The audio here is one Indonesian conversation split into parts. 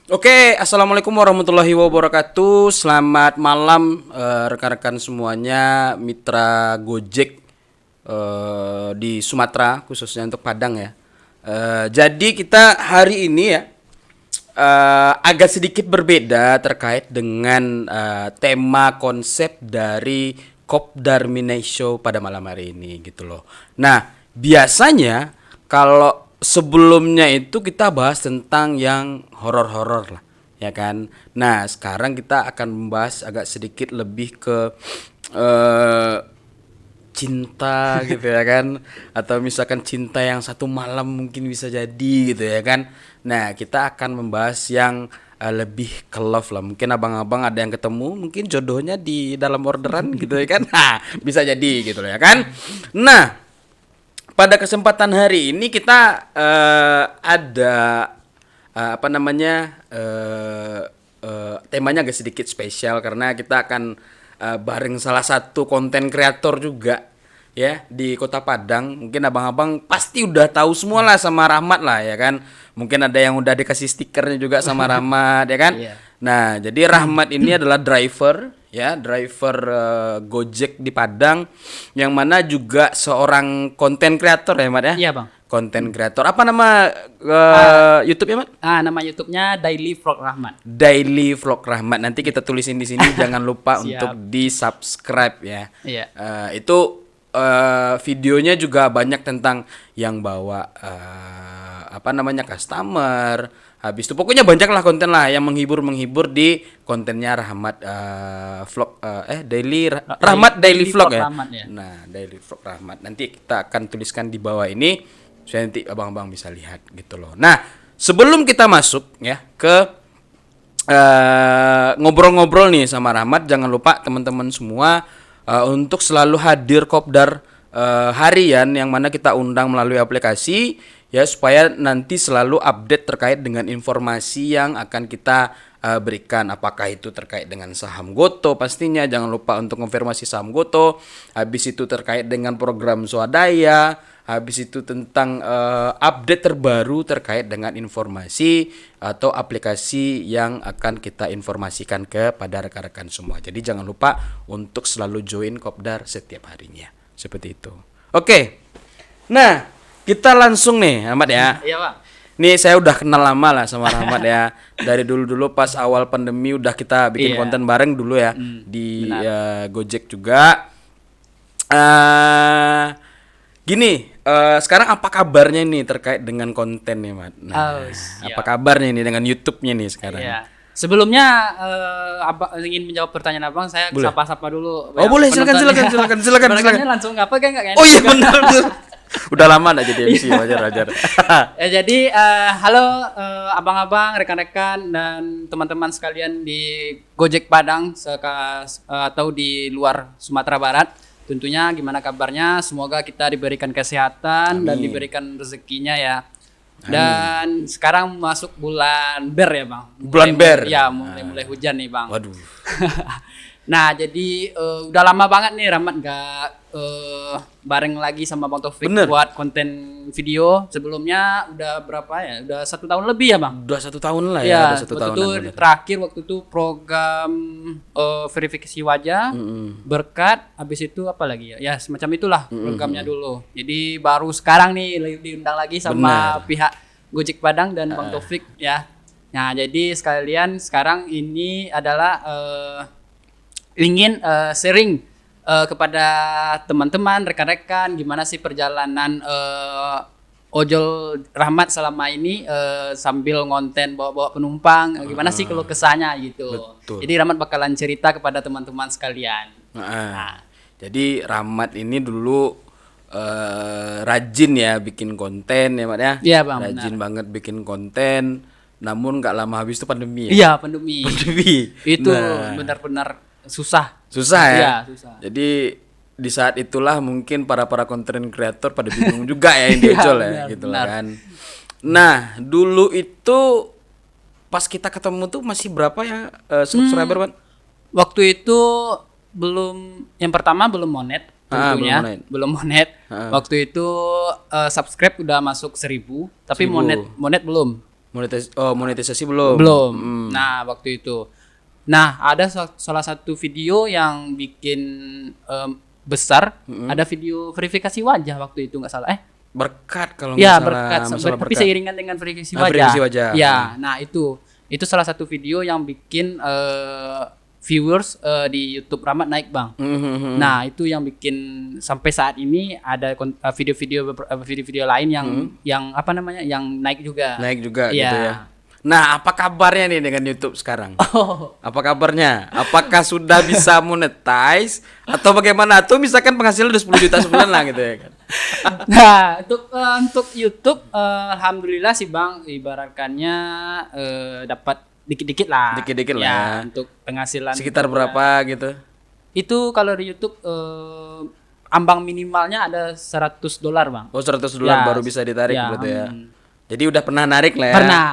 Oke, assalamualaikum warahmatullahi wabarakatuh. Selamat malam rekan-rekan semuanya, mitra Gojek di Sumatera, khususnya untuk Padang ya. Jadi kita hari ini ya agak sedikit berbeda terkait dengan tema konsep dari Kopdar Midnight Show pada malam hari ini gitu loh. Nah, biasanya kalau sebelumnya itu kita bahas tentang yang horor-horor lah, ya kan. Nah, sekarang kita akan membahas agak sedikit lebih ke eh cinta gitu ya kan, atau misalkan cinta yang satu malam mungkin bisa jadi gitu ya kan. Nah, kita akan membahas yang lebih ke love lah. Mungkin abang-abang ada yang ketemu mungkin jodohnya di dalam orderan gitu ya kan. Nah, bisa jadi gitu loh ya kan. Nah, pada kesempatan hari ini kita ada apa namanya temanya agak sedikit spesial karena kita akan bareng salah satu konten kreator juga ya di Kota Padang. Mungkin abang-abang pasti udah tahu semua lah sama Rahmat lah ya kan. Mungkin ada yang udah dikasih stikernya juga sama Rahmat ya kan. Iya. Nah, jadi Rahmat ini adalah driver ya, driver Gojek di Padang yang mana juga seorang konten kreator ya, Mat ya. Iya, Bang. Konten kreator. Apa nama YouTube ya, Mat? Nama YouTube-nya Daily Vlog Rahmat. Daily Vlog Rahmat. Nanti kita tulisin di sini jangan lupa Siap. untuk di-subscribe ya. Iya. Itu videonya juga banyak tentang yang bawa apa namanya customer. Habis itu pokoknya banyak lah konten lah yang menghibur di kontennya Rahmat vlog Rahmat Daily Vlog ya. Rahmat, ya. Nah, Daily Vlog Rahmat. Nanti kita akan tuliskan di bawah ini supaya nanti abang-abang bisa lihat gitu loh. Nah, sebelum kita masuk ya ke ngobrol-ngobrol nih sama Rahmat, jangan lupa teman-teman semua untuk selalu hadir kopdar harian yang mana kita undang melalui aplikasi ya, supaya nanti selalu update terkait dengan informasi yang akan kita berikan, apakah itu terkait dengan saham Goto pastinya, jangan lupa untuk konfirmasi saham Goto, habis itu terkait dengan program swadaya, habis itu tentang update terbaru terkait dengan informasi atau aplikasi yang akan kita informasikan kepada rekan-rekan semua. Jadi jangan lupa untuk selalu join kopdar setiap harinya. Seperti itu. Oke. Nah, kita langsung nih Ahmad ya. Iya, Bang. Nih saya udah kenal lama lah sama Rahmat ya. Dari dulu-dulu pas awal pandemi udah kita bikin Iya. konten bareng dulu ya di benar. Gojek juga. Gini, sekarang apa kabarnya nih terkait dengan konten nih, Mat? Nah, Siap. apa kabarnya nih dengan YouTube-nya nih sekarang? Iya. Sebelumnya Abang ingin menjawab pertanyaan Abang, saya Boleh. sapa-sapa dulu. Oh, boleh, silakan. Barangkali langsung apa kan enggak Oh iya benar. Udah lama enggak jadi MC, wajar. Jadi halo abang-abang, rekan-rekan dan teman-teman sekalian di Gojek Padang atau di luar Sumatera Barat. Tentunya gimana kabarnya? Semoga kita diberikan kesehatan dan Amin. diberikan rezekinya ya. Dan sekarang masuk bulan Ber ya, Bang. Bulan Mulai- Ber. Ya, mulai hujan nih, Bang. Waduh. Nah, jadi udah lama banget nih Rahmat nggak bareng lagi sama Bang Taufik Bener. buat konten video. Sebelumnya udah berapa ya? Udah 1 tahun lebih ya, Bang? Udah 1 tahun lah ya, Ya, udah 1 waktu tahunan. itu bener. terakhir waktu itu program verifikasi wajah, berkat, habis itu apa lagi ya? Ya semacam itulah programnya dulu. Jadi baru sekarang nih diundang lagi sama Bener. pihak Gojek Padang dan Bang Taufik ya. Nah, jadi sekalian sekarang ini adalah ingin sharing kepada teman-teman, rekan-rekan, gimana sih perjalanan ojol Rahmat selama ini sambil ngonten bawa-bawa penumpang, gimana sih kalau kesahnya gitu. Betul. Jadi Rahmat bakalan cerita kepada teman-teman sekalian. Nah, jadi Rahmat ini dulu rajin ya bikin konten ya, Mat ya. Iya, Bang, Rajin banget bikin konten. Namun nggak lama habis itu pandemi ya. Iya, pandemi. Pandemi. Itu Nah, benar-benar susah. susah ya. Iya, susah. Jadi di saat itulah mungkin para content creator pada bingung juga ya yang Iya, diojol ya benar, gitu lah benar. kan. Nah, dulu itu pas kita ketemu tuh masih berapa ya subscriber, Pan? Waktu itu belum, yang pertama belum monet tentunya, belum monet. Waktu itu subscribe udah masuk 1.000, tapi 1.000. monet belum. Monetisasi belum. Belum. Nah, waktu itu. Nah, ada salah satu video yang bikin besar, ada video verifikasi wajah waktu itu nggak salah. Berkat kalau Ya, nggak salah. berkat. Masalah Tapi berkat. seiringan dengan verifikasi wajah. Verifikasi wajah. Ya, nah itu salah satu video yang bikin viewers di YouTube Rahmat naik, Bang. Nah, itu yang bikin sampai saat ini ada video-video lain yang apa namanya? Yang naik juga. Naik juga Iya. gitu ya. Nah, apa kabarnya nih dengan YouTube sekarang? Oh. Apa kabarnya? Apakah sudah bisa monetize atau bagaimana? Atau misalkan penghasilan udah 10 juta sebulan lah gitu ya kan. Nah, untuk YouTube alhamdulillah sih, Bang, ibaratkannya dapat dikit-dikit lah. Dikit-dikit lah Ya, ya. untuk penghasilan Sekitar berapa gitu? itu kalau di YouTube ambang minimalnya ada $100, Bang. Oh, $100 Ya, baru bisa ditarik ya, berarti ya. Jadi udah pernah narik lah ya. Pernah.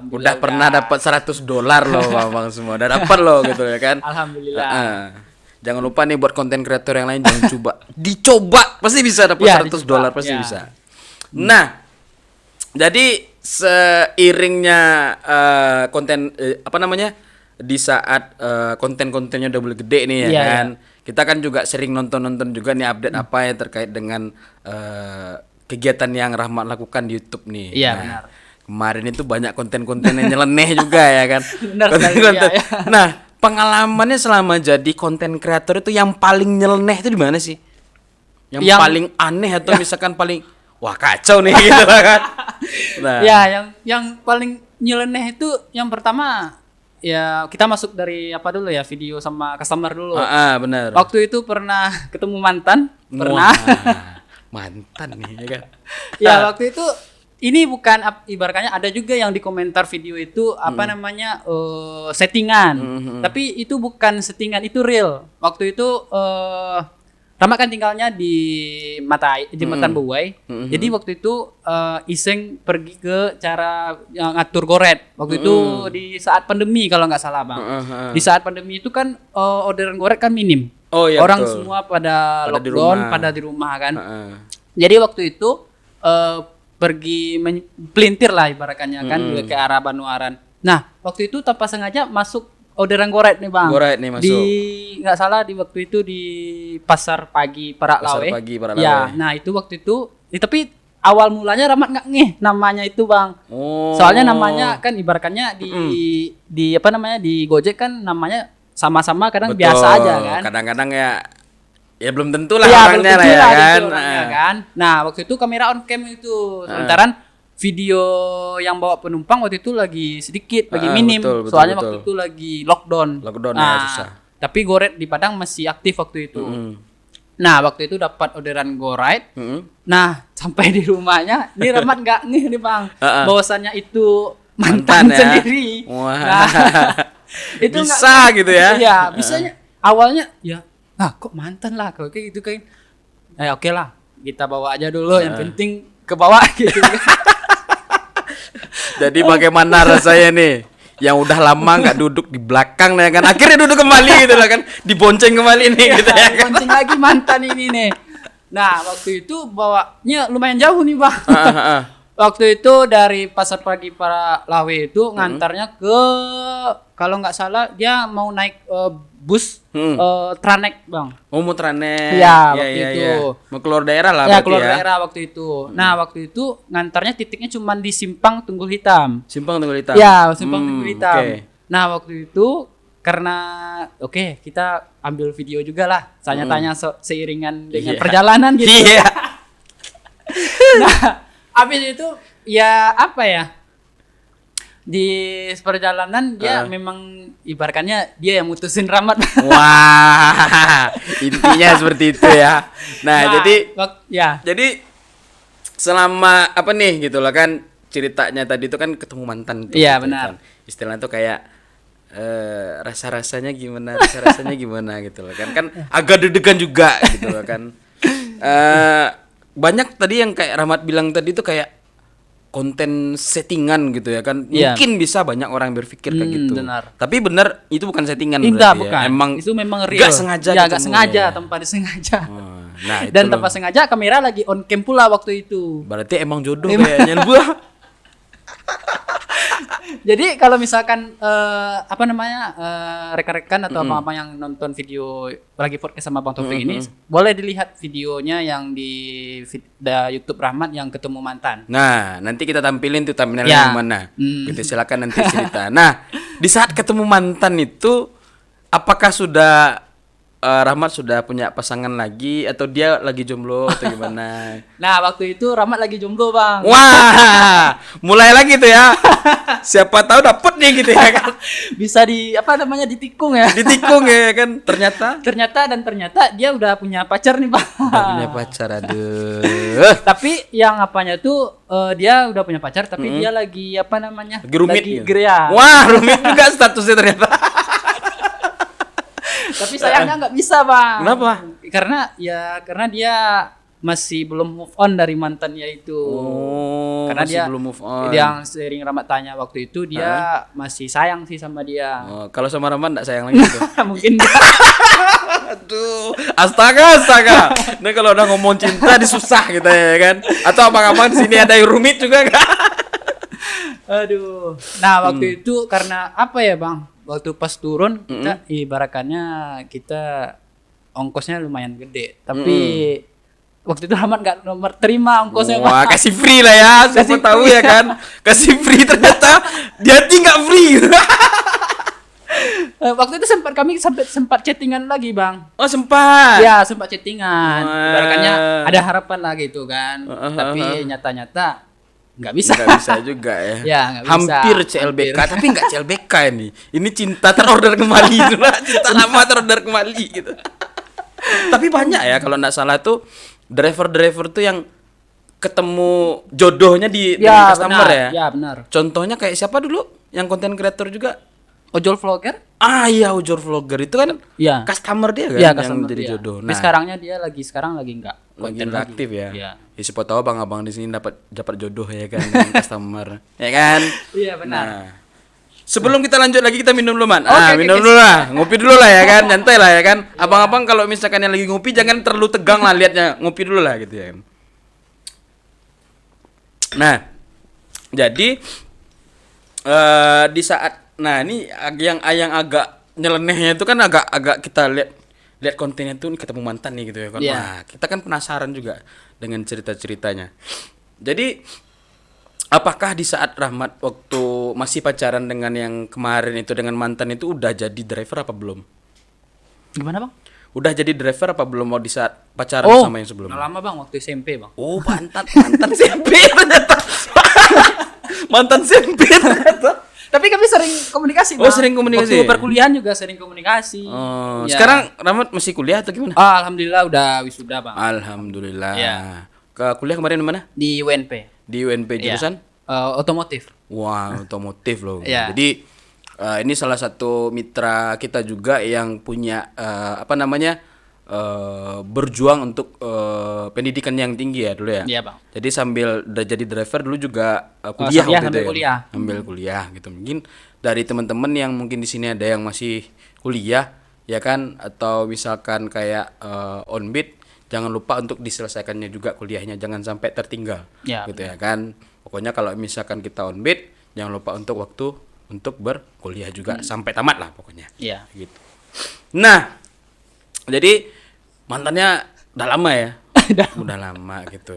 Udah pernah dapat $100 loh Bang semua. Udah dapat loh gitu ya kan. Alhamdulillah. Jangan lupa nih buat konten kreator yang lain jangan coba. Dicoba pasti bisa dapat Ya, $100 pasti ya. bisa. Nah, jadi seiringnya konten apa namanya? Di saat konten-kontennya udah mulai gede nih ya Iya, kan. Kita kan juga sering nonton-nonton juga nih update apa ya terkait dengan kegiatan yang Rahmat lakukan di YouTube nih. Iya, Nah, benar. kemarin itu banyak konten-konten yang nyeleneh juga ya kan. Benar sekali, Konten-konten. ya. Nah, pengalamannya selama jadi konten kreator itu yang paling nyeleneh itu di mana sih? Yang paling aneh atau misalkan paling wah kacau nih gitu kan. Nah, Ya, yang paling nyeleneh itu yang pertama ya kita masuk dari apa dulu ya, video sama customer dulu. benar. Waktu itu pernah ketemu mantan, pernah. Wah, mantan nih ya kan. Ya, waktu itu ini bukan ibaratnya ada juga yang di komentar video itu apa namanya settingan. Tapi itu bukan settingan, itu real. Waktu itu Rama kan tinggalnya di Matan Buai. Jadi waktu itu iseng pergi ke cara ngatur goret. Waktu itu di saat pandemi kalau nggak salah, Bang. Di saat pandemi itu kan orderan goret kan minim. Oh, iya, Orang betul. semua pada Pada di lockdown, rumah. pada di rumah kan. Jadi waktu itu pergi pelintir lah ibaratnya kan ke arah Banuaran. Nah, waktu itu tanpa sengaja masuk orderan goret nih, Bang. Goret nih masuk. Di nggak salah di waktu itu di Pasar Pagi Parak Pasar Lawe. Pagi Parak Ya, Lawe. nah itu waktu itu tapi awal mulanya Rahmat nggak ngeh namanya itu, Bang. Oh. Soalnya namanya kan ibaratnya di apa namanya di Gojek kan namanya sama-sama kadang Betul. biasa aja kan. Kadang-kadang ya belum tentu lah Iya, orangnya belum lah tentu ya lah kan. gitu orangnya kan. Nah, waktu itu kamera on cam itu. Sementara video yang bawa penumpang waktu itu lagi sedikit, lagi minim. betul, Soalnya betul. waktu itu lagi lockdown. Lockdown, nah, ya, susah. Tapi goret di Padang masih aktif waktu itu. Nah, waktu itu dapat orderan goret. Nah, sampai di rumahnya, ini Rahmat nggak ngeh nih, Bang. Bahwasannya itu mantan ya. sendiri. Wah. Nah, itu Bisa gitu ya. Iya, bisanya awalnya ya, kok mantan lah kalau kayak gitu kan. Oke lah, kita bawa aja dulu, yang penting ke bawah gitu. Jadi bagaimana rasanya nih yang udah lama nggak duduk di belakang ya kan, akhirnya duduk kembali gitu lah kan, dibonceng kembali nih gitu ya kan. Bonceng lagi mantan ini nih. Nah, waktu itu bawanya lumayan jauh nih, Bang. Waktu itu dari Pasar Pagi Parak Lawe itu ngantarnya ke kalau nggak salah dia mau naik bus Tranek, Bang. Oh, mau Tranek. Iya, waktu itu. Mau keluar daerah lah Ya, berarti keluar ya. daerah waktu itu. Nah, waktu itu ngantarnya titiknya cuma di Simpang Tunggul Hitam. Simpang Tunggul Hitam. Ya, Simpang Tunggul Hitam. oke. Nah, waktu itu karena kita ambil video juga lah. Tanya-tanya seiringan dengan Iya. perjalanan gitu. Iya. Nah, habis itu ya apa ya? Di perjalanan dia memang ibaratnya dia yang mutusin Rahmat. Wah, intinya seperti itu ya. Nah, jadi selama apa nih gitu lah kan ceritanya tadi itu kan ketemu mantan tuh. Iya, gitu benar. kan. Istilahnya tuh kayak rasa-rasanya gimana gitu loh kan agak deg-degan juga gitu loh kan. Banyak tadi yang kayak Rahmat bilang tadi tuh kayak konten settingan gitu ya kan. Iya. Mungkin bisa banyak orang berpikir kayak gitu. Benar. Tapi benar itu bukan settingan Tidak, berarti bukan. ya. Emang itu memang real. gak sengaja Ya, ketemu gak sengaja, ya. tanpa disengaja. Nah, itu Dan loh. tanpa sengaja kamera lagi on cam pula waktu itu. Berarti emang jodoh kayaknya gua. Jadi kalau misalkan apa namanya rekan-rekan atau apa-apa yang nonton video lagi podcast sama Bang Taufik ini, boleh dilihat videonya yang di YouTube Rahmat yang ketemu mantan. Nah, nanti kita tampilin tuh thumbnailnya Ya. yang mana. Gitu, silakan nanti cerita. Nah, di saat ketemu mantan itu, apakah sudah Rahmat sudah punya pasangan lagi atau dia lagi jomblo atau gimana? Nah, waktu itu Rahmat lagi jomblo, Bang. Wah, mulai lagi tuh ya. Siapa tahu dapet nih gitu ya kan. Bisa ditikung ya. Ditikung ya kan. Ternyata Ternyata dia udah punya pacar nih, Bang. udah punya pacar, aduh. Tapi yang apanya tuh dia udah punya pacar tapi dia lagi apa namanya? Lagi rumit Lagi gitu. gereya. Wah, rumit juga statusnya ternyata. Tapi sayangnya nggak bisa, Bang. Kenapa? Karena dia masih belum move on dari mantannya itu. Oh, Karena masih dia belum move on. Yang sering Rahmat tanya waktu itu dia masih sayang sih sama dia. Oh, kalau sama Rahmat enggak sayang lagi tuh. Mungkin dia. Aduh, astaga. Nah kalau udah ngomong cinta disusah gitu ya kan? Atau abang-abang di sini ada yang rumit juga kan? Aduh. Nah, waktu itu karena apa ya, Bang? Waktu pas turun kita ibaratkannya kita ongkosnya lumayan gede. Tapi waktu itu Rahmat nggak terima ongkosnya. Wah, Bang. kasih free lah ya. Siapa Kasih tahu free. ya kan? Kasih free ternyata di hati nggak free. Waktu itu sempat chattingan lagi, Bang. Oh, sempat. Ya, sempat chattingan. Wah. Ibaratkannya ada harapan lah gitu kan. Tapi nyata-nyata nggak bisa. Nggak bisa juga ya. Ya, nggak bisa. Hampir CLBK, tapi nggak CLBK ini. Ini cinta terorder kembali gitu lah. Cinta lama terorder kembali gitu. Tapi banyak ya kalau nggak salah tuh driver-driver tuh yang ketemu jodohnya di dengan customer benar. ya. Ya, benar. Contohnya kayak siapa dulu? Yang konten creator juga? Ojol vlogger? Ah iya, ujur vlogger itu kan Iya. customer dia kan Iya, yang customer jadi dia. jodoh. Tapi sekarang lagi enggak lagi konten nggak lagi. aktif ya. Iya. Ya siapa tahu abang-abang di sini dapat jodoh ya kan dengan customer, ya kan? Iya, benar. Nah, sebelum kita lanjut lagi kita minum dulu man. Oke, Minum dulu lah, ngopi dulu lah ya kan, nyantai lah ya kan. Abang-abang kalau misalkan yang lagi ngopi jangan terlalu tegang lah liatnya, ngopi dulu lah gitu ya. Nah, jadi di saat ini yang agak nyelenehnya itu kan agak kita lihat kontennya tuh nih ketemu mantan nih gitu ya kan. Iya. Wah, kita kan penasaran juga dengan cerita-ceritanya. Jadi apakah di saat Rahmat waktu masih pacaran dengan yang kemarin itu dengan mantan itu udah jadi driver apa belum? Gimana, Bang? Udah jadi driver apa belum mau di saat pacaran sama yang sebelumnya? Udah lama, Bang, waktu SMP, Bang. Oh, mantan SMP ternyata. Mantan SMP ternyata. Tapi kami sering komunikasi, Oh, Bang. sering komunikasi. Waktu perkuliahan juga sering komunikasi. Oh, Ya. sekarang Rahmat masih kuliah atau gimana? Alhamdulillah udah wisuda, Bang. Alhamdulillah. Iya. Ke kuliah kemarin di mana? Di UNP. Di UNP Iya. jurusan? Otomotif. Wah, otomotif loh. Iya. Jadi ini salah satu mitra kita juga yang punya berjuang untuk pendidikan yang tinggi ya dulu ya. Iya, Bang. Jadi sambil jadi driver dulu juga kuliah waktu itu sambil ya. kuliah. Sambil kuliah gitu. Mungkin dari teman-teman yang mungkin di sini ada yang masih kuliah ya kan, atau misalkan kayak on beat, jangan lupa untuk diselesaikannya juga kuliahnya, jangan sampai tertinggal. Ya, gitu ya kan. Pokoknya kalau misalkan kita on beat, jangan lupa untuk waktu untuk berkuliah juga sampai tamat lah pokoknya. Iya. Gitu. Nah, jadi mantannya udah lama ya. Udah lama gitu.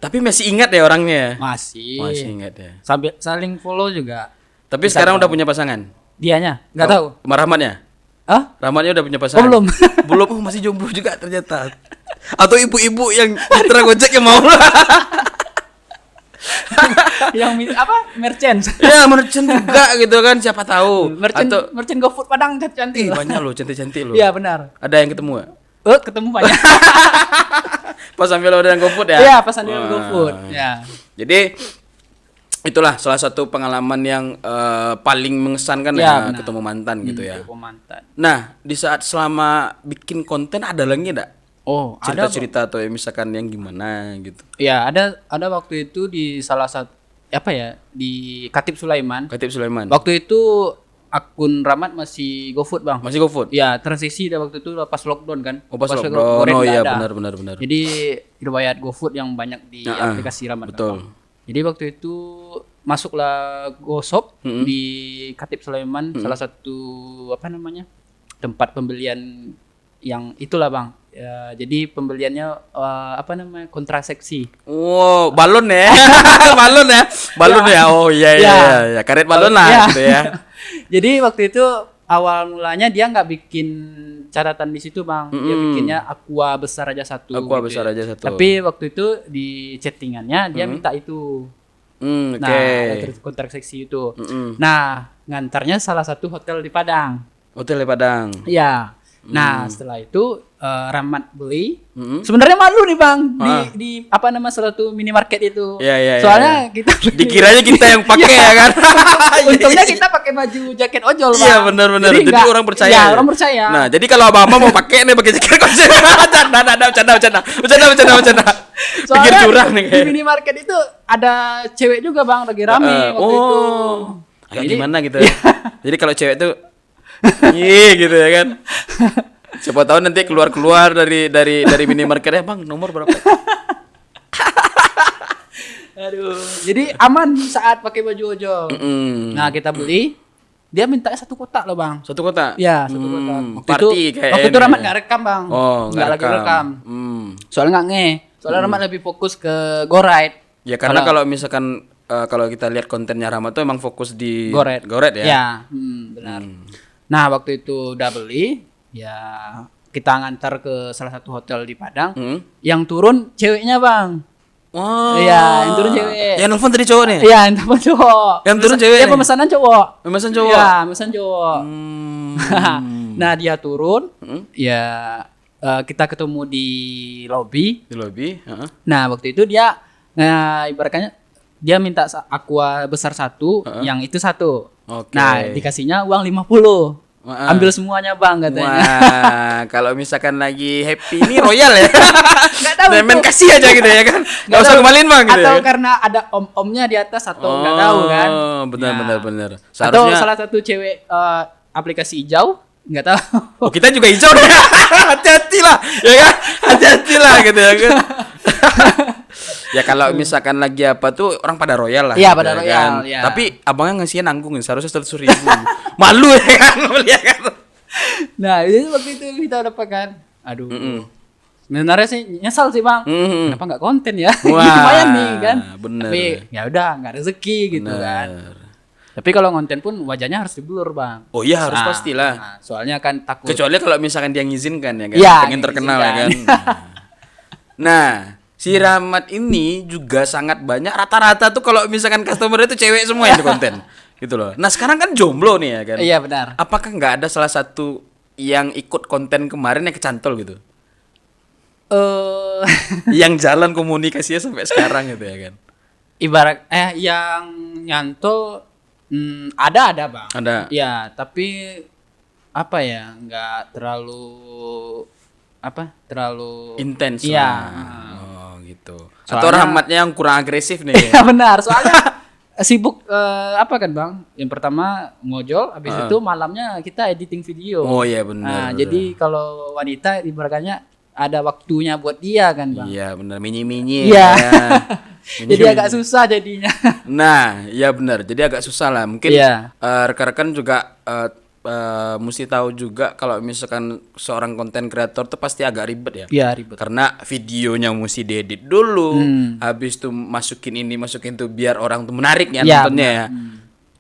Tapi masih ingat ya orangnya. Masih. Masih ingat ya. Sambil saling follow juga. Tapi sekarang udah punya pasangan. Dianya nggak tahu. Sama Rahmatnya? Hah? Rahmatnya udah punya pasangan? belum. Belum. Oh, masih jomblo juga ternyata. Atau ibu-ibu yang mitra Gojek yang mau lah. Yang apa? Merchant. Ya, merchant juga gitu kan, siapa tahu. Merchant GoFood Padang cantik. Banyak loh, cantik-cantik loh. Iya, benar. Ada yang ketemu gak? Ketemu banyak. Pas sambil orderan GoFood ya? Iya, pas sambil GoFood. Ya. Jadi itulah salah satu pengalaman yang paling mengesankan Ya, ya benar. ketemu mantan gitu ya. Ketemu mantan. Nah, di saat selama bikin konten ada lagi enggak? Oh, ada. Cerita-cerita atau misalkan yang gimana gitu. Ya, ada waktu itu di salah satu apa ya? Di Katib Sulaiman. Katib Sulaiman. Waktu itu akun Rahmat masih GoFood, Bang. Masih GoFood? Ya, transisi dah waktu itu pas lockdown kan. Oh, pas lockdown. Goreng Oh nggak iya, ada. benar. Jadi riwayat GoFood yang banyak di aplikasi Rahmat. betul. Bang. Jadi waktu itu masuklah GoShop di Khatib Sulaiman, salah satu apa namanya tempat pembelian yang itulah bang. Ya, jadi pembeliannya apa namanya kontraseksi. Wow, balon ya. Balon ya. Balon ya. Oh iya iya Ya. iya. Karet balon lah Ya. gitu ya. Jadi waktu itu awal mulanya dia nggak bikin catatan di situ bang, dia bikinnya aqua besar aja satu. Aqua gitu besar ya. aja satu. Tapi waktu itu di chattingannya dia minta itu. Oke. Nah, ada kontraseksi itu. Nah, ngantarnya salah satu hotel di Padang. Hotel di Padang. Iya. Nah, setelah itu Rahmat beli. Sebenarnya malu nih bang di apa nama salah satu minimarket itu. Iya, iya, iya, Soalnya kita Dikiranya kita yang pakai ya kan. untungnya kita pakai baju jaket ojol bang. Iya benar-benar. Jadi nggak- orang percaya. Iya, ya? orang percaya. Nah, jadi kalau abang mau pakai nih pakai jaket konsep. Bercanda. Pikir curang nih di kayak. minimarket itu ada cewek juga bang lagi rame waktu itu. Agak Jadi- gimana gitu. Jadi kalau cewek tuh gitu ya kan. Siapa tahu nanti keluar dari minimarketnya, "Bang, nomor berapa?" Aduh. Jadi aman saat pakai baju ojol. Nah, kita beli, dia minta satu kotak loh, Bang. Satu kota. Ya, satu kotak. Party kayak waktu itu ini Rahmat ya. nggak rekam, Bang. Oh, nggak lagi rekam. Hmm. Soalnya nggak nge. Soalnya Rahmat lebih fokus ke Goride. Ya karena kalau misalkan kalau kita lihat kontennya Rama tuh emang fokus di Goride. ya. Ya, benar. Nah, waktu itu udah beli, ya kita ngantar ke salah satu hotel di Padang. Yang turun ceweknya, Bang. Wah. Iya, yang turun cewek. Yang nelfon tadi cowok nih. Iya, yang telepon cowok. Yang turun cewek Ya nih? pemesanan cowok. Pemesan cowok. Iya, pemesan cowok. Hmm. Nah, dia turun. Ya kita ketemu di lobby. Di lobby, heeh. Nah, waktu itu dia ibaratnya dia minta aqua besar satu, yang itu satu. Oke. Nah, dikasihnya uang 50. Wah. Ambil semuanya, Bang, katanya. Wah, kalau misalkan lagi happy ini royal ya. Nggak tahu Nah, main itu. kasih aja gitu ya kan. Enggak usah tahu. kembaliin Bang gitu Atau ya. karena ada om-omnya di atas atau nggak tahu kan. Oh, benar Ya. benar. Atau Seharusnya salah satu cewek aplikasi hijau, nggak tahu. oh, kita juga hijau deh. Hati-hati lah, ya kan? Hati-hati lah gitu ya kan. Ya kalau misalkan lagi apa tuh orang pada royal lah. Iya, gitu pada ya royal, kan. ya. Tapi abangnya ngasihnya nanggung seharusnya 100.000. Malu ya kan, ya kan. Nah, itu waktu itu kita dapat kan. Aduh. Sebenarnya sih nyesal sih, Bang. Kenapa nggak konten ya? Wah, Lumayan nih kan. bener. Tapi ya udah nggak rezeki gitu kan. Tapi kalau konten pun wajahnya harus diblur, Bang. Oh iya harus pastilah. Nah, soalnya kan takut. Kecuali kalau misalkan dia ngizinkan ya kan, Iya, pengen terkenal ya kan. ngizinkan. Nah, si Rahmat ini juga sangat banyak rata-rata tuh kalau misalkan customer itu cewek semua yang di konten. Gitu loh. Nah, sekarang kan jomblo nih ya kan. Iya, benar. Apakah nggak ada salah satu yang ikut konten kemarin yang kecantol gitu? Yang jalan komunikasinya sampai sekarang gitu ya kan. Ibarat yang nyantol ada, Bang. Ada. Ya, tapi apa ya? Nggak terlalu Intens Iya. lah. Oh, gitu. Atau Soalnya- Rahmatnya yang kurang agresif nih. Iya benar, soalnya sibuk apa kan Bang? Yang pertama ngojol, habis itu malamnya kita editing video. Oh iya benar. Nah, jadi kalau wanita ibaratnya ada waktunya buat dia kan Bang. Iya benar minyi-minyi. Iya. ya kan. Jadi agak susah jadinya. Nah, ya benar. Jadi agak susah lah. Mungkin Iya. rekan-rekan juga mesti tahu juga kalau misalkan seorang konten kreator tuh pasti agak ribet ya. Iya ribet. Karena videonya mesti diedit dulu, habis itu masukin ini, masukin tuh biar orang tuh menarik ya Iya, nontonnya ya.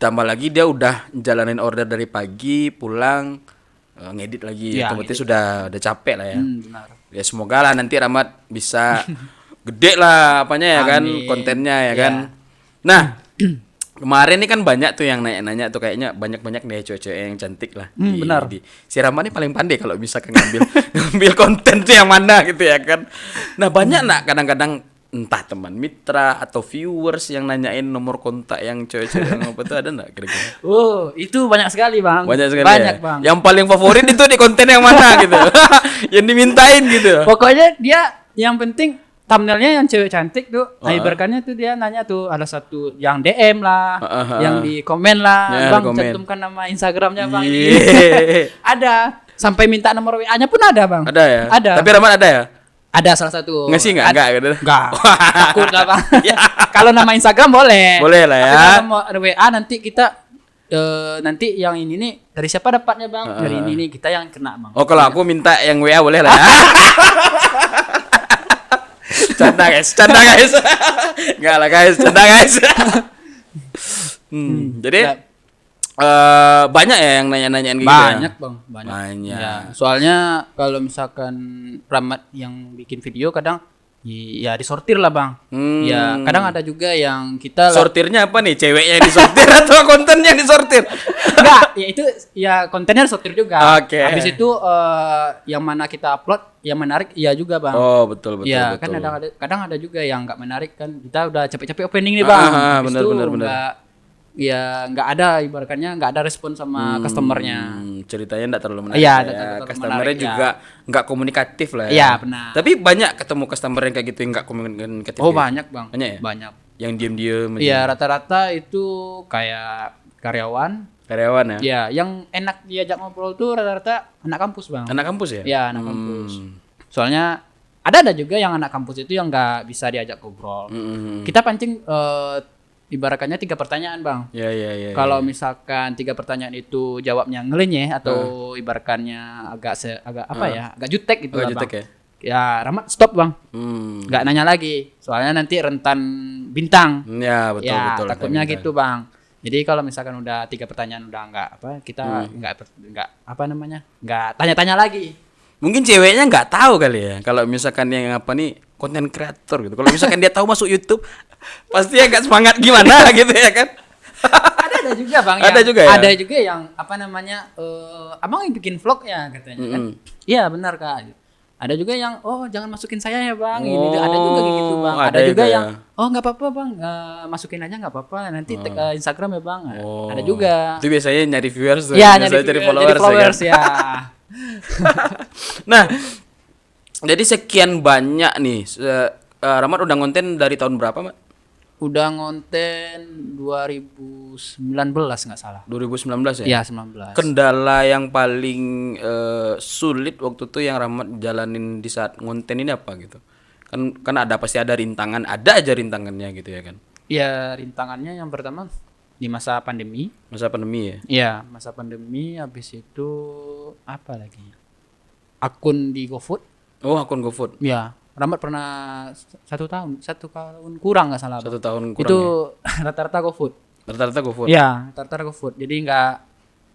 Tambah lagi dia udah jalanin order dari pagi, pulang ngedit lagi, Iya, otomatis sudah capek lah ya. Benar. Ya semoga lah nanti Rahmat bisa gede lah apanya ya kan, Amin. kontennya ya Ya. kan. Nah, kemarin ini kan banyak tuh yang nanya-nanya tuh kayaknya banyak-banyak deh cewek-cewek yang cantik lah. Benar. Si Rahmat ini paling pandai kalau misalkan ngambil konten tuh yang mana gitu ya kan. Nah, banyak nak kadang-kadang entah teman mitra atau viewers yang nanyain nomor kontak yang cewek-cewek yang apa tuh ada enggak kira-kira? Oh, itu banyak sekali Bang. Banyak sekali Banyak ya? Bang. Yang paling favorit itu di konten yang mana gitu. Yang dimintain gitu. Pokoknya dia yang penting thumbnailnya yang cewek cantik tuh. Nah, ibaratnya tuh dia nanya tuh ada satu yang DM lah, yang di komen lah, Ya, Bang di komen. cantumkan nama Instagramnya Bang ini. Iya. Ada. Sampai minta nomor WA-nya pun ada Bang. Ada ya? Ada. Tapi Rahmat ada ya? Ada salah satu. Ngasih nggak? Nggak gitu. Enggak. Takut lah Bang. Ya. Kalau nama Instagram boleh. Boleh lah ya. Tapi kalau mau WA nanti kita nanti yang ini nih dari siapa dapatnya Bang? Dari ini nih kita yang kena Bang. Oh, kalau aku minta yang WA boleh lah ya. Canda guys. Enggak lah guys, canda guys. Jadi Ya. banyak ya yang nanya-nanyain gitu Banyak ya? Bang, banyak. Banyak. Ya, soalnya kalau misalkan Rahmat yang bikin video kadang ya disortir lah Bang. Ya, kadang ada juga yang kita Sortirnya apa nih? Ceweknya yang disortir atau kontennya yang disortir? enggak, ya itu ya kontennya disortir juga. Oke. Habis itu yang mana kita upload yang menarik ya juga Bang. Oh, betul. Ya, kan kadang ada juga yang enggak menarik kan. Kita udah capek-capek opening nih Bang. Habis benar, itu benar. nggak ada ibaratnya nggak ada respon sama customernya. Ceritanya enggak terlalu menarik. Iya, ya. enggak terlalu Customernya menarik, juga enggak komunikatif lah ya. Iya, benar. Tapi banyak ketemu customer yang kayak gitu yang enggak komunikatif. Oh, gitu. banyak Bang. Banyak ya? Banyak. Yang diem-diem aja. Iya, rata-rata itu kayak karyawan. Karyawan ya? Ya, yang enak diajak ngobrol tuh rata-rata anak kampus Bang. Anak kampus ya? Iya, anak kampus. Soalnya ada juga yang anak kampus itu yang nggak bisa diajak ngobrol. Kita pancing ibaratnya 3 pertanyaan Bang. Iya. Kalau misalkan 3 pertanyaan itu jawabnya ngeleneh atau ibaratnya agak jutek gitu Agak lah jutek Bang. ya? Ya, Rahmat stop Bang. Nggak nanya lagi. Soalnya nanti rentan bintang. Ya, betul. Ya, betul. takutnya gitu Bang. Jadi kalau misalkan udah 3 pertanyaan udah kita nggak tanya-tanya lagi. Mungkin ceweknya nggak tahu kali ya. Kalau misalkan yang apa nih konten kreator gitu. Kalau misalkan dia tahu masuk YouTube, pasti agak semangat gimana gitu ya kan? Ada juga Bang. Ada juga ya? Ada juga yang abang yang bikin vlog ya katanya kan. Iya benar Kak. Ada juga yang jangan masukin saya ya Bang. Ini ada juga kayak gitu Bang. Ada juga itu yang ya. nggak apa-apa Bang. Masukin aja nggak apa-apa. Nanti tag Instagram ya Bang. Ada juga. Itu biasanya nyari viewers tuh. Iya, Biasanya nyari followers, followers ya kan? ya. Nah, jadi sekian banyak nih. Rahmat udah ngonten dari tahun berapa, Mak? Udah ngonten 2019 nggak salah. 2019 ya? Iya, 19. Kendala yang paling sulit waktu itu yang Rahmat jalanin di saat ngonten ini apa gitu? Kan pasti ada rintangan, ada aja rintangannya gitu ya kan? Ya, rintangannya yang pertama di masa pandemi. Masa pandemi ya? Iya, masa pandemi habis itu apa lagi? Akun di GoFood. Oh, akun GoFood. Ya, Rahmat pernah 1 tahun kurang nggak salah. 1 tahun kurang Itu ya? rata-rata GoFood. Rata-rata GoFood. Iya, rata-rata GoFood. Jadi nggak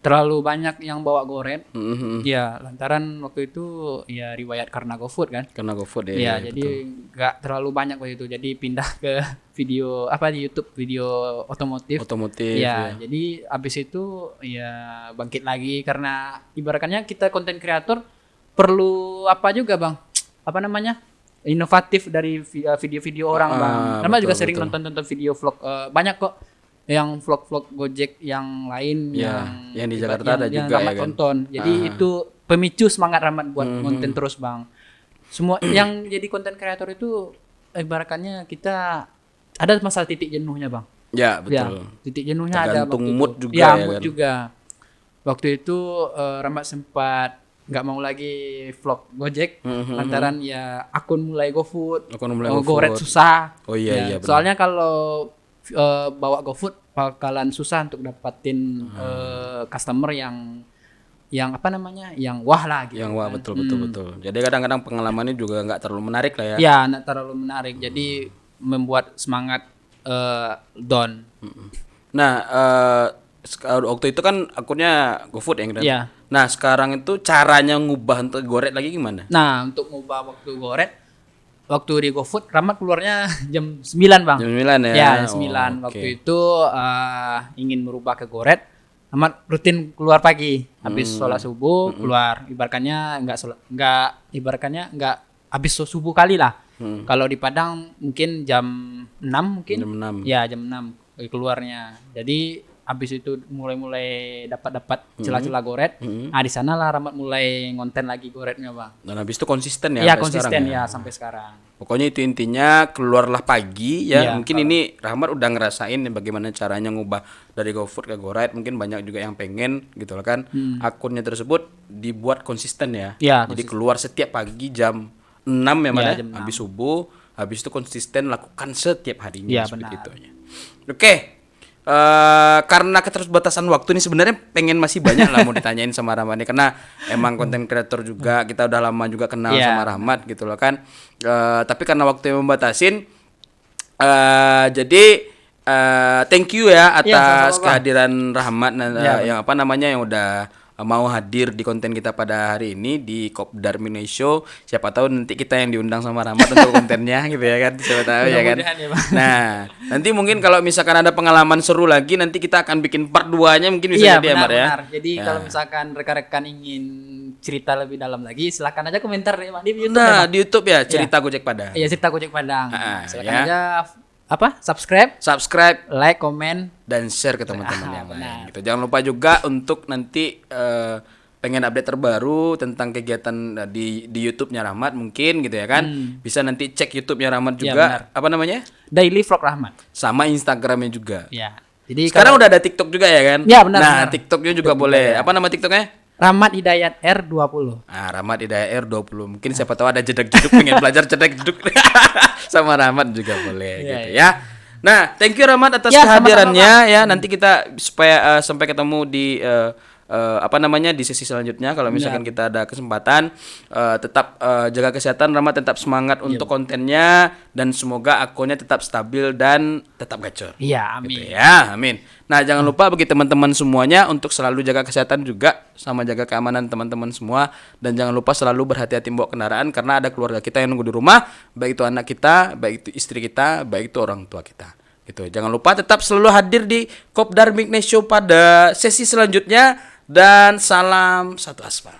terlalu banyak yang bawa goret. Mhm. Iya, lantaran waktu itu ya riwayat karena GoFood kan. Karena GoFood ya. Iya, jadi nggak terlalu banyak waktu itu. Jadi pindah ke video di YouTube video otomotif. Otomotif. Ya, jadi abis itu ya bangkit lagi karena ibaratnya kita konten kreator perlu apa juga Bang? Apa namanya? Inovatif dari video-video orang Bang. Nama juga sering nonton video vlog banyak kok yang vlog-vlog Gojek yang lain yang di Jakarta ada juga Rahmat ya kan? tonton. Jadi itu pemicu semangat Rahmat buat konten terus Bang. Semua yang jadi konten kreator itu ibaratnya kita ada masalah titik jenuhnya Bang. Ya, betul. Ya, titik jenuhnya Tergantung ada waktu mood itu. juga Ya, ya mood kan? juga. Waktu itu Rahmat sempat nggak mau lagi vlog Gojek lantaran ya akun mulai GoFood. Akun mulai Goret GoFood. susah. Oh iya, benar. Soalnya kalau bawa GoFood bakalan susah untuk dapatin customer yang apa namanya? Yang wah lah gitu. Yang wah, betul. Jadi kadang-kadang pengalamannya juga nggak terlalu menarik lah ya. Ya, nggak terlalu menarik. Jadi membuat semangat down. Nah, waktu itu kan akunnya GoFood ya kan? Iya. Nah, sekarang itu caranya ngubah untuk goret lagi gimana? Nah, untuk ngubah waktu goret, waktu di GoFood, Rahmat keluarnya jam 9 Bang. Jam 9 ya? Ya, jam 9. Oh, Waktu itu ingin merubah ke goret, Rahmat rutin keluar pagi. Habis sholat subuh, keluar. Ibaratnya nggak habis subuh kali lah. Kalau di Padang mungkin jam 6 mungkin. Jam 6. Ya, jam 6 keluarnya. Jadi habis itu mulai dapat celah-celah goret. Nah, di sana lah Rahmat mulai ngonten lagi goretnya, Bang. Dan habis itu konsisten ya? Iya, sampai konsisten sekarang ya sampai sekarang. Pokoknya itu intinya keluarlah pagi ya. Iya, Mungkin ini Rahmat udah ngerasain bagaimana caranya ngubah dari GoFood ke GoRide. Mungkin banyak juga yang pengen gitu loh kan. Akunnya tersebut dibuat konsisten ya. Iya, Jadi keluar setiap pagi jam 6 ya Mat Iya, ya, jam 6. habis subuh, habis itu konsisten lakukan setiap harinya Iya, seperti benar. itu ya. Oke. Karena keterbatasan waktu nih sebenarnya pengen masih banyak lah mau ditanyain sama Rahmat nih, karena emang konten kreator juga, kita udah lama juga kenal Iya. sama Rahmat gitu loh kan. Tapi karena waktu yang membatasin, jadi thank you ya Iya, atas sama-sama, Bang. kehadiran Rahmat Iya, yang apa namanya yang udah mau hadir di konten kita pada hari ini di Kopdar Mini Show. Siapa tahu nanti kita yang diundang sama Rahmat untuk kontennya gitu ya kan. Siapa tahu ya kan. Mudah-mudahan ya, Bang. Nah, nanti mungkin kalau misalkan ada pengalaman seru lagi nanti kita akan bikin part 2-nya mungkin bisa Iya, jadi ya Mat ya. benar. Jadi Ya. kalau misalkan rekan-rekan ingin cerita lebih dalam lagi, silakan aja komentar ya, Mak, di YouTube. Nah, ya, Mak. di YouTube ya cerita Gojek Padang. Iya, cerita Gojek Padang. Silakan ya. aja subscribe, Subscribe like, komen. dan share ke teman-teman yang benar. lain gitu. Jangan lupa juga untuk nanti pengen update terbaru tentang kegiatan di YouTube-nya Rahmat mungkin gitu ya kan. Bisa nanti cek YouTube-nya Rahmat Iya, juga. benar. Apa namanya? Daily Vlog Rahmat. Sama Instagramnya juga. Ya. Jadi Sekarang udah ada TikTok juga ya kan? Ya, benar, Nah, benar. TikToknya juga boleh. Apa nama TikToknya? Rahmat Hidayat R20. Ah, Rahmat Hidayat R20. Mungkin siapa tahu ada jedek-jeduk pengen belajar jedek-jeduk sama Rahmat juga boleh Iya, gitu ya. Nah, thank you Rahmat atas Ya, kehadirannya ya. Nanti kita supaya sampai ketemu di apa namanya di sesi selanjutnya kalau misalkan kita ada kesempatan, tetap jaga kesehatan Rahmat, tetap semangat untuk kontennya dan semoga akunnya tetap stabil dan tetap gacor. Iya, Gitu amin. ya, amin. Nah, jangan lupa bagi teman-teman semuanya untuk selalu jaga kesehatan juga sama jaga keamanan teman-teman semua, dan jangan lupa selalu berhati-hati bawa kendaraan karena ada keluarga kita yang nunggu di rumah, baik itu anak kita, baik itu istri kita, baik itu orang tua kita. Gitu. Jangan lupa tetap selalu hadir di Kopdar Mini Show pada sesi selanjutnya dan salam satu aspal.